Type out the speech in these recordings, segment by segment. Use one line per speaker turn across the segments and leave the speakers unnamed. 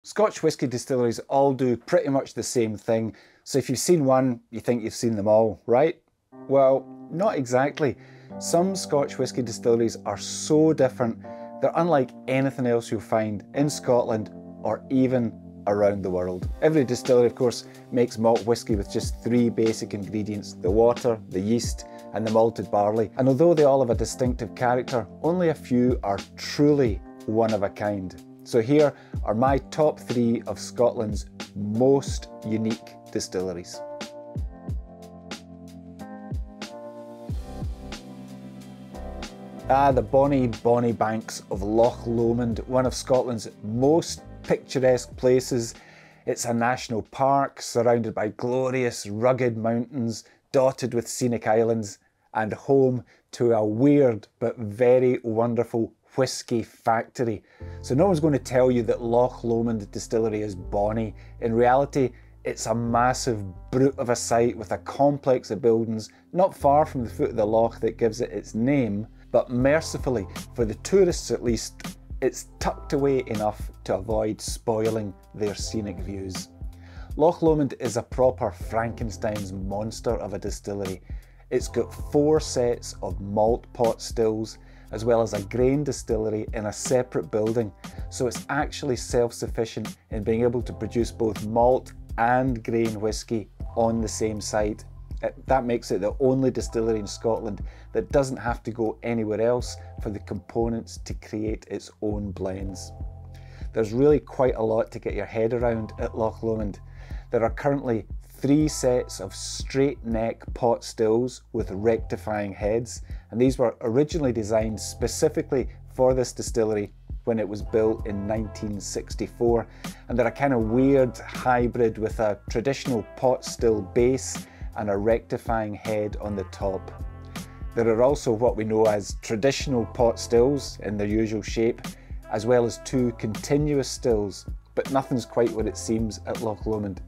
Scotch whisky distilleries all do pretty much the same thing, so if you've seen one, you think you've seen them all, right? Well, not exactly. Some Scotch whisky distilleries are so different, they're unlike anything else you'll find in Scotland or even around the world. Every distillery, of course, makes malt whisky with just three basic ingredients: the water, the yeast, and the malted barley. And although they all have a distinctive character, only a few are truly one of a kind. So here are my top 3 of Scotland's most unique distilleries. The bonny banks of Loch Lomond, one of Scotland's most picturesque places. It's a national park surrounded by glorious rugged mountains, dotted with scenic islands, and home to a weird but very wonderful whisky factory. So no one's going to tell you that Loch Lomond Distillery is bonny. In reality, it's a massive brute of a site with a complex of buildings not far from the foot of the loch that gives it its name, but mercifully, for the tourists at least, it's tucked away enough to avoid spoiling their scenic views. Loch Lomond is a proper Frankenstein's monster of a distillery. It's got 4 sets of malt pot stills, as well as a grain distillery in a separate building, so it's actually self-sufficient in being able to produce both malt and grain whisky on the same site. That makes it the only distillery in Scotland that doesn't have to go anywhere else for the components to create its own blends. There's really quite a lot to get your head around at Loch Lomond. There are currently 3 sets of straight neck pot stills with rectifying heads, and these were originally designed specifically for this distillery when it was built in 1964, and they're a kind of weird hybrid with a traditional pot still base and a rectifying head on the top. There are also what we know as traditional pot stills in their usual shape, as well as 2 continuous stills, but nothing's quite what it seems at Loch Lomond.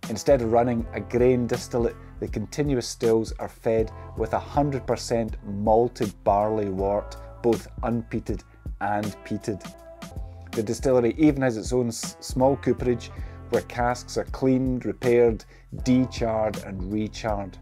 Instead of running a grain distillate, the continuous stills are fed with 100% malted barley wort, both unpeated and peated. The distillery even has its own small cooperage where casks are cleaned, repaired, decharred and recharred.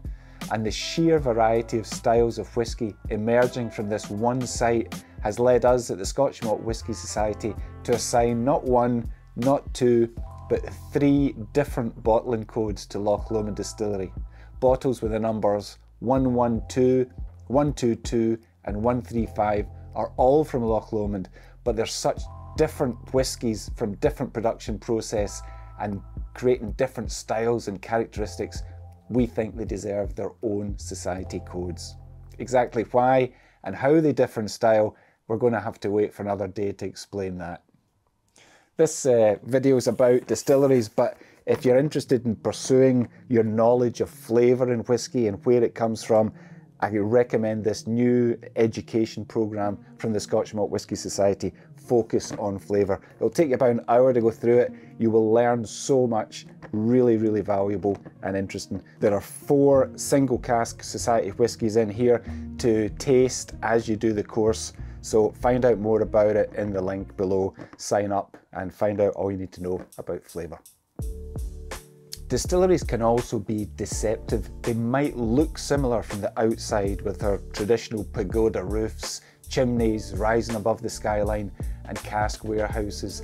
And the sheer variety of styles of whisky emerging from this one site has led us at the Scotch Malt Whisky Society to assign not 1, not 2, but 3 different bottling codes to Loch Lomond Distillery. Bottles with the numbers 112, 122 and 135 are all from Loch Lomond, but they're such different whiskies from different production process and creating different styles and characteristics, we think they deserve their own society codes. Exactly why and how they differ in style, we're going to have to wait for another day to explain that. This video is about distilleries, but if you're interested in pursuing your knowledge of flavour in whisky and where it comes from, I recommend this new education programme from the Scotch Malt Whisky Society, Focus on Flavour. It'll take you about an hour to go through it. You will learn so much, really, really valuable and interesting. There are 4 single cask society whiskies in here to taste as you do the course. So find out more about it in the link below, sign up and find out all you need to know about flavour. Distilleries can also be deceptive. They might look similar from the outside with their traditional pagoda roofs, chimneys rising above the skyline and cask warehouses,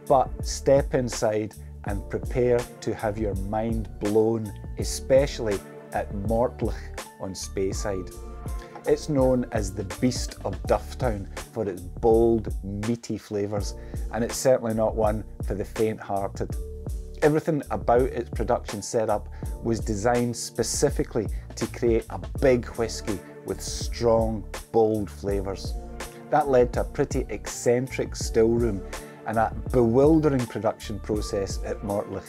but step inside and prepare to have your mind blown, especially at Mortlach on Speyside. It's known as the Beast of Dufftown for its bold, meaty flavours, and it's certainly not one for the faint-hearted. Everything about its production setup was designed specifically to create a big whisky with strong, bold flavours. That led to a pretty eccentric still room and a bewildering production process at Mortlach.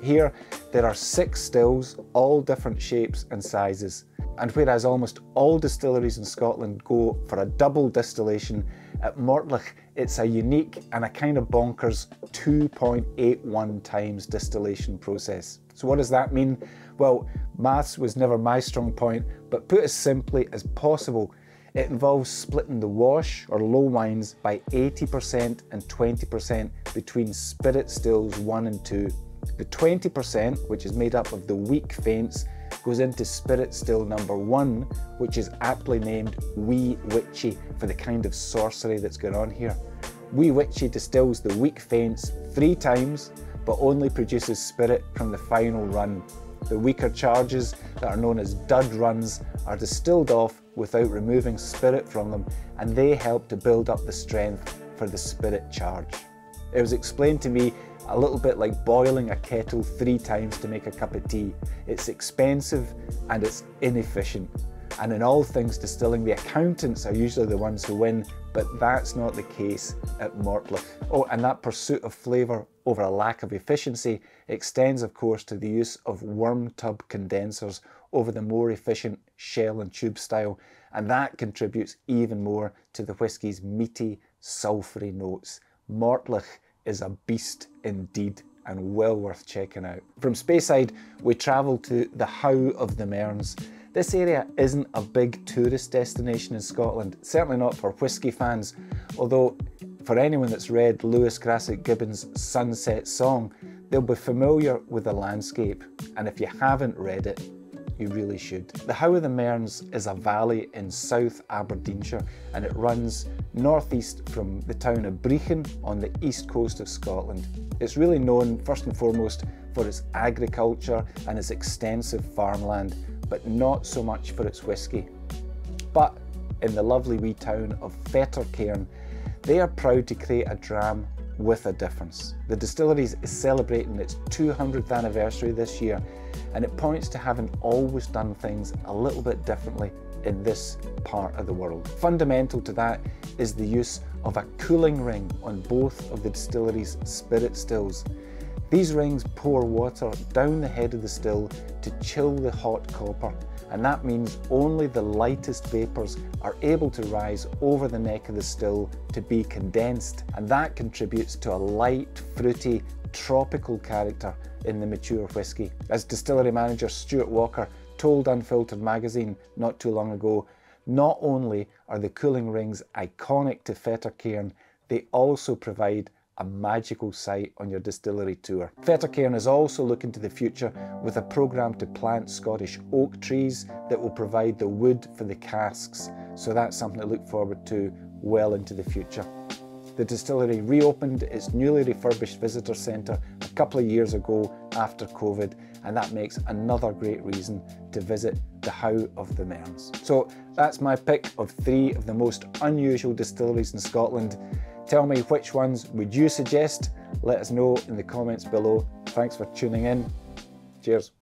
Here, there are 6 stills, all different shapes and sizes. And whereas almost all distilleries in Scotland go for a double distillation, at Mortlach it's a unique and a kind of bonkers 2.81 times distillation process. So what does that mean? Well, maths was never my strong point, but put as simply as possible, It involves splitting the wash or low wines by 80% and 20% between spirit stills 1 and 2. The 20%, which is made up of the weak faints, goes into spirit still number 1, which is aptly named Wee Witchy for the kind of sorcery that's going on here. Wee Witchy distills the weak faints 3 times, but only produces spirit from the final run. The weaker charges that are known as dud runs are distilled off without removing spirit from them, and they help to build up the strength for the spirit charge. It was explained to me a little bit like boiling a kettle 3 times to make a cup of tea. It's expensive and it's inefficient. And in all things distilling, the accountants are usually the ones who win, but that's not the case at Mortlach. Oh, and that pursuit of flavour over a lack of efficiency extends, of course, to the use of worm tub condensers over the more efficient shell and tube style, and that contributes even more to the whisky's meaty, sulphury notes. Mortlach is a beast indeed, and well worth checking out. From Speyside, we travelled to the How of the Mearns. This area isn't a big tourist destination in Scotland, certainly not for whisky fans, although for anyone that's read Lewis Grassic Gibbon's Sunset Song, they'll be familiar with the landscape, and if you haven't read it, you really should. The How of the Mearns is a valley in South Aberdeenshire, and it runs northeast from the town of Brechin on the east coast of Scotland. It's really known first and foremost for its agriculture and its extensive farmland, but not so much for its whisky. But in the lovely wee town of Fettercairn, they are proud to create a dram with a difference. The Distilleries is celebrating its 200th anniversary this year, and it points to having always done things a little bit differently in this part of the world. Fundamental to that is the use of a cooling ring on both of the distillery's spirit stills. These rings pour water down the head of the still to chill the hot copper, and that means only the lightest vapours are able to rise over the neck of the still to be condensed, and that contributes to a light, fruity, tropical character in the mature whisky. As distillery manager Stuart Walker told Unfiltered magazine not too long ago, not only are the cooling rings iconic to Fettercairn, they also provide a magical sight on your distillery tour. Fettercairn is also looking to the future with a programme to plant Scottish oak trees that will provide the wood for the casks, so that's something to look forward to well into the future. The distillery reopened its newly refurbished visitor centre a couple of years ago after COVID, and that makes another great reason to visit the How of the Mearns. So that's my pick of 3 of the most unusual distilleries in Scotland. Tell me which ones would you suggest? Let us know in the comments below. Thanks for tuning in. Cheers.